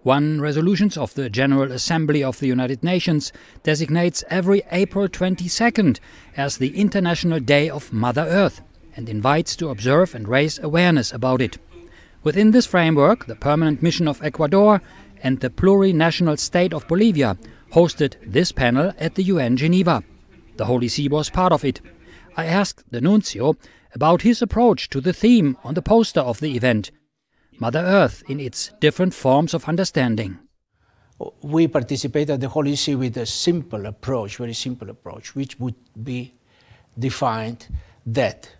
One resolution of the General Assembly of the United Nations designates every April 22nd as the International Day of Mother Earth and invites to observe and raise awareness about it. Within this framework, the Permanent Mission of Ecuador and the Pluri national State of Bolivia hosted this panel at the UN Geneva. The Holy See was part of it. I asked the Nuncio about his approach to the theme on the poster of the event, Mother Earth in its different forms of understanding. We participate at the Holy See with a simple approach, very simple approach, which would be defined that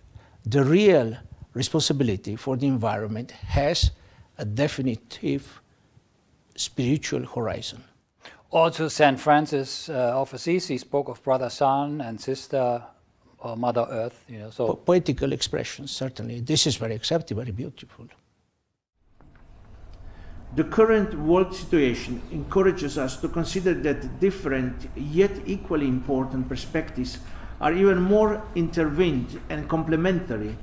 the real responsibility for the environment has a definitive spiritual horizon. Also, St. Francis of Assisi spoke of brother sun and sister or Mother Earth. So poetical expressions, certainly. This is very acceptable, very beautiful. The current world situation encourages us to consider that different yet equally important perspectives are even more intertwined and complementary.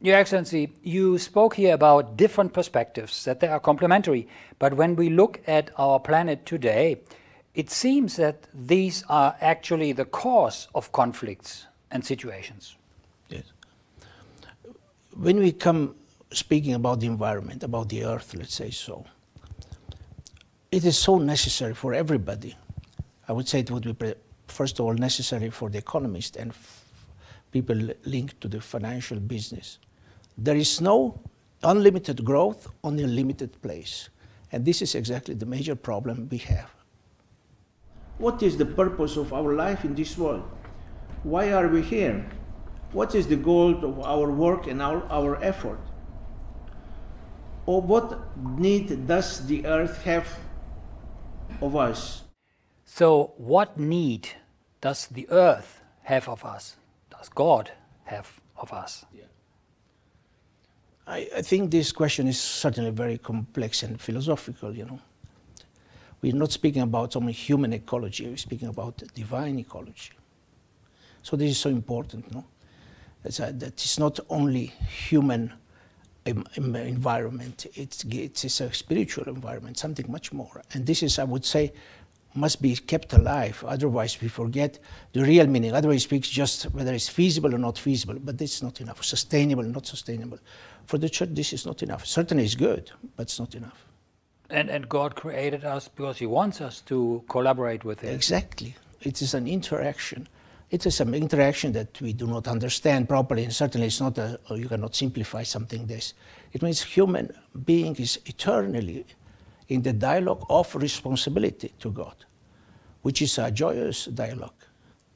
Your Excellency, you spoke here about different perspectives, that they are complementary. But when we look at our planet today, it seems that these are actually the cause of conflicts and situations. Yes. When we come speaking about the environment, about the earth, let's say so, it is so necessary for everybody. I would say it would be, first of all, necessary for the economists and people linked to the financial business. There is no unlimited growth on a limited place. And this is exactly the major problem we have. What is the purpose of our life in this world? Why are we here? What is the goal of our work and our effort? Or what need does the earth have of us? So what need does the earth have of us? Does God have of us? Yeah. I think this question is certainly very complex and philosophical, We're not speaking about only human ecology, we're speaking about divine ecology. So this is so important, no? That it's not only human environment, it's a spiritual environment, something much more. And this is, I would say, must be kept alive, otherwise we forget the real meaning. Otherwise it speaks just whether it's feasible or not feasible, but this is not enough. Sustainable, not sustainable. For the church, this is not enough. Certainly it's good, but it's not enough. And God created us because He wants us to collaborate with Him. Exactly. It is an interaction. It is an interaction that we do not understand properly, and certainly it's not you cannot simplify something this. It means human being is eternally in the dialogue of responsibility to God, which is a joyous dialogue.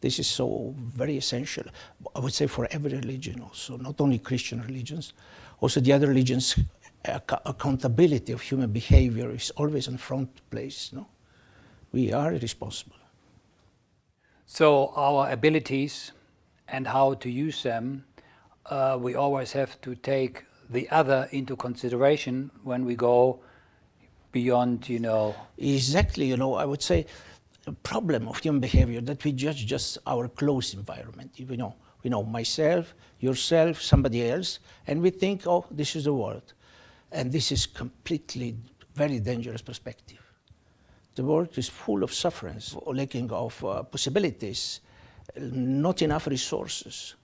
This is so very essential, I would say, for every religion also, not only Christian religions, also the other religions. Accountability of human behavior is always in front place. No? We are responsible. So our abilities and how to use them, we always have to take the other into consideration when we go beyond, Exactly, I would say the problem of human behavior that we judge just our close environment. We know myself, yourself, somebody else, and we think, oh, this is the world. And this is completely very dangerous perspective. The world is full of sufferance, lacking of possibilities, not enough resources.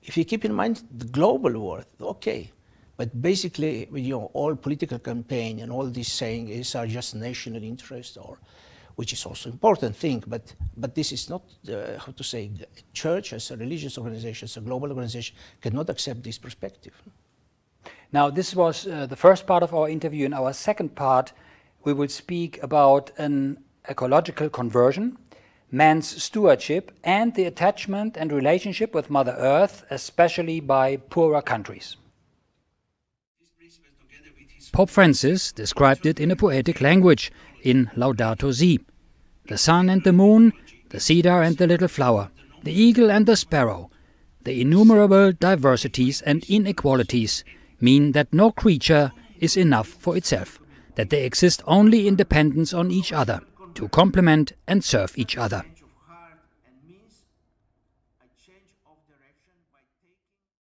If you keep in mind the global world, okay, but basically, all political campaign and all this saying are just national interest, which is also important thing, but this is not, how to say, church as a religious organization, as a global organization, cannot accept this perspective. Now, this was the first part of our interview. In our second part, we will speak about an ecological conversion, man's stewardship, and the attachment and relationship with Mother Earth, especially by poorer countries. Pope Francis described it in a poetic language in Laudato Si. The sun and the moon, the cedar and the little flower, the eagle and the sparrow, the innumerable diversities and inequalities mean that no creature is enough for itself, that they exist only in dependence on each other, to complement and serve each other.